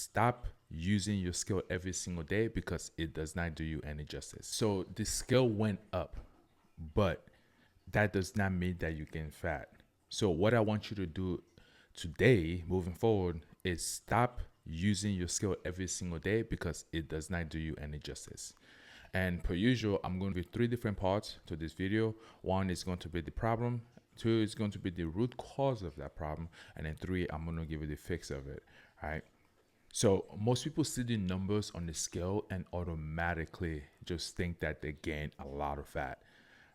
Stop using your scale every single day because it does not do you any justice. So the scale went up, but that does not mean that you gain fat. So what I want you to do today, moving forward, is stop using your scale every single day because it does not do you any justice. And per usual, I'm going to give 3 different parts to this video. 1 is going to be the problem. 2 is going to be the root cause of that problem. And then 3, I'm going to give you the fix of it. All right. So most people see the numbers on the scale and automatically just think that they gain a lot of fat,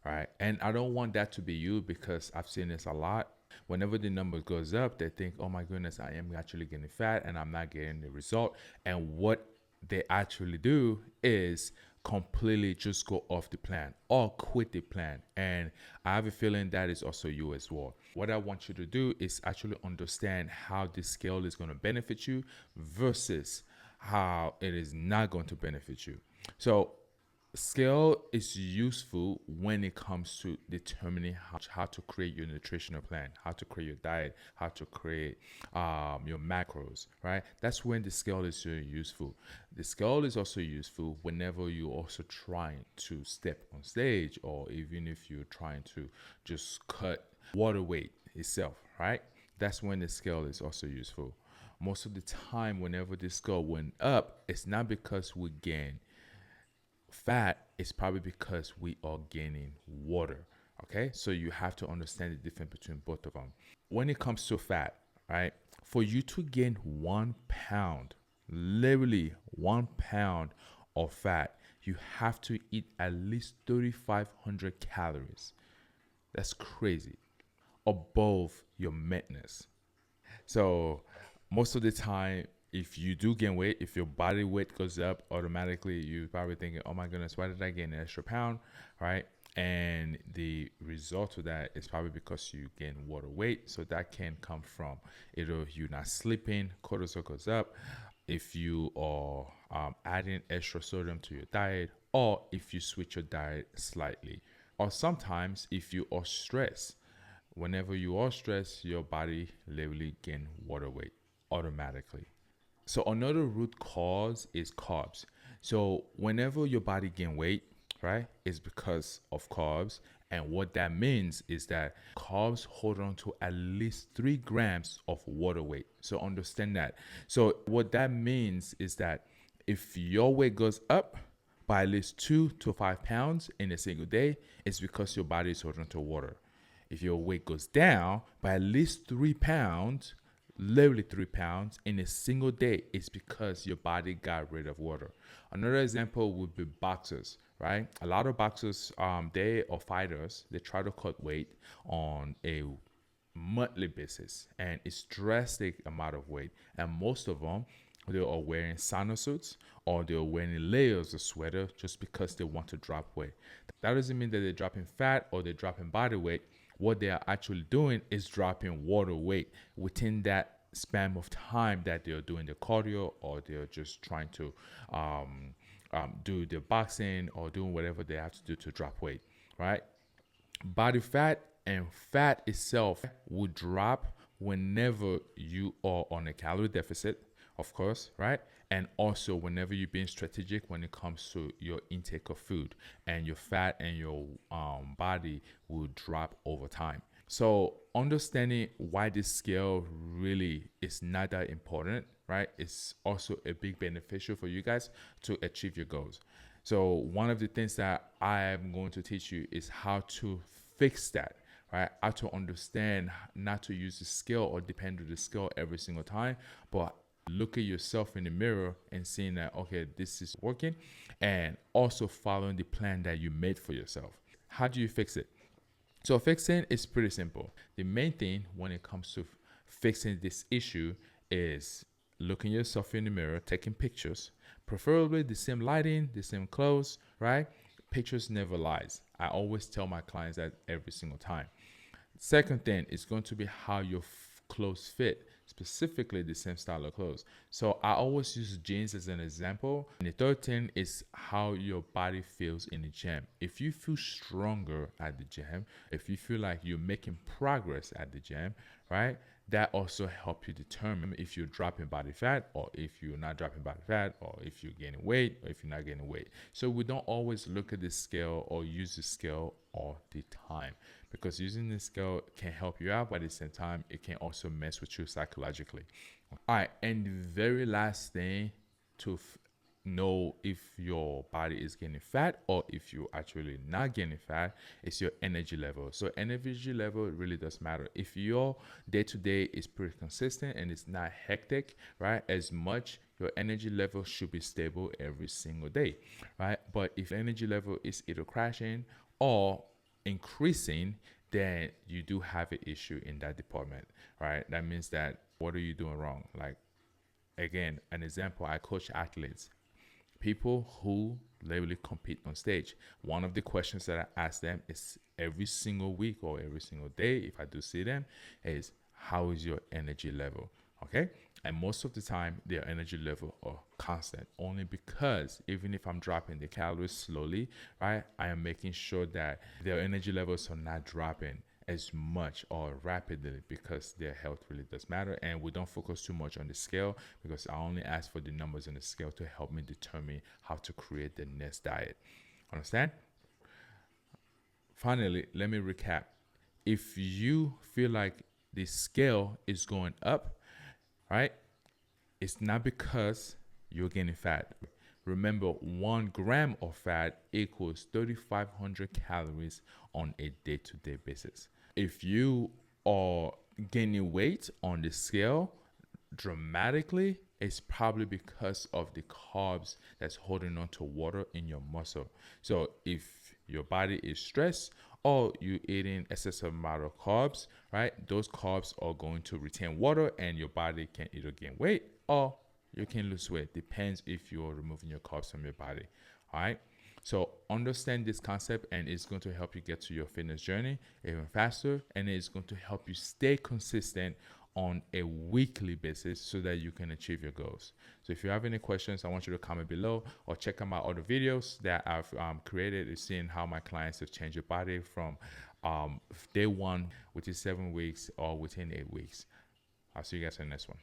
right? And I don't want that to be you because I've seen this a lot. Whenever the number goes up, they think, oh my goodness, I am actually getting fat and I'm not getting the result. And what they actually do is completely just go off the plan or quit the plan. And I have a feeling that is also you as well. What I want you to do is actually understand how this scale is going to benefit you versus how it is not going to benefit you. So scale is useful when it comes to determining how to create your nutritional plan, how to create your diet, how to create your macros, right? That's when the scale is really useful. The scale is also useful whenever you're also trying to step on stage, or even if you're trying to just cut water weight itself, right? That's when the scale is also useful. Most of the time, whenever the scale went up, it's not because we gain fat, is probably because we are gaining water. Okay, so you have to understand the difference between both of them. When it comes to fat, right, for you to gain 1 pound, literally 1 pound of fat, you have to eat at least 3,500 calories. That's crazy, above your maintenance. So most of the time, if you do gain weight, if your body weight goes up automatically, you're probably thinking, oh my goodness, why did I gain an extra pound, right? And the result of that is probably because you gain water weight. So that can come from either you not sleeping, cortisol goes up, if you are adding extra sodium to your diet, or if you switch your diet slightly, or sometimes if you are stressed. Whenever you are stressed, your body literally gain water weight automatically. So another root cause is carbs. So whenever your body gain weight, right, it's because of carbs. And what that means is that carbs hold on to at least 3 grams of water weight. So understand that. So what that means is that if your weight goes up by at least 2 to 5 pounds in a single day, it's because your body is holding on to water. If your weight goes down by at least 3 pounds, literally 3 pounds in a single day, it's because your body got rid of water. Another example would be boxers, right? A lot of boxers, they are fighters, they try to cut weight on a monthly basis, and it's drastic amount of weight. And most of them, they are wearing sauna suits or they're wearing layers of sweater just because they want to drop weight. That doesn't mean that they're dropping fat or they're dropping body weight. What they are actually doing is dropping water weight within that span of time that they're doing the cardio, or they're just trying to do the boxing or doing whatever they have to do to drop weight, right? Body fat and fat itself will drop whenever you are on a calorie deficit, of course, right? And also whenever you're being strategic when it comes to your intake of food, and your fat and your body will drop over time. So understanding why this scale really is not that important, right? It's also a big beneficial for you guys to achieve your goals. So one of the things that I am going to teach you is how to fix that, right? How to understand not to use the scale or depend on the scale every single time, but look at yourself in the mirror and seeing that, okay, this is working, and also following the plan that you made for yourself. How do you fix it? So fixing is pretty simple. The main thing when it comes to fixing this issue is looking yourself in the mirror, taking pictures, preferably the same lighting, the same clothes, right? Pictures never lies. I always tell my clients that every single time. Second thing is going to be how your clothes fit, specifically the same style of clothes. So I always use jeans as an example. And the third thing is how your body feels in the gym. If you feel stronger at the gym, if you feel like you're making progress at the gym, right, that also help you determine if you're dropping body fat or if you're not dropping body fat or if you're gaining weight or if you're not gaining weight. So we don't always look at the scale or use the scale all the time, because using the scale can help you out, but at the same time it can also mess with you psychologically. All right, and the very last thing to know if your body is gaining fat or if you're actually not gaining fat is your energy level. So energy level really does matter. If your day to day is pretty consistent and it's not hectic, right, as much, your energy level should be stable every single day, right? But if energy level is either crashing or increasing, then you do have an issue in that department, right? That means that what are you doing wrong? Like, again, an example, I coach athletes, people who literally compete on stage. One of the questions that I ask them is every single week or every single day, if I do see them, is how is your energy level? Okay. And most of the time, their energy level are constant, only because even if I'm dropping the calories slowly, right, I am making sure that their energy levels are not dropping as much or rapidly, because their health really does matter. And we don't focus too much on the scale, because I only ask for the numbers on the scale to help me determine how to create the next diet. Understand? Finally, let me recap. If you feel like the scale is going up, right, it's not because you're gaining fat. Remember, 1 gram of fat equals 3,500 calories on a day to day basis. If you are gaining weight on the scale dramatically, it's probably because of the carbs that's holding on to water in your muscle. So if your body is stressed or you're eating excessive amount of carbs, right, those carbs are going to retain water and your body can either gain weight or you can lose weight. Depends if you're removing your carbs from your body. All right. So understand this concept, and it's going to help you get to your fitness journey even faster, and it's going to help you stay consistent on a weekly basis so that you can achieve your goals. So if you have any questions, I want you to comment below or check out my other videos that I've created, seeing how my clients have changed their body from day one, which is 7 weeks, or within 8 weeks. I'll see you guys in the next one.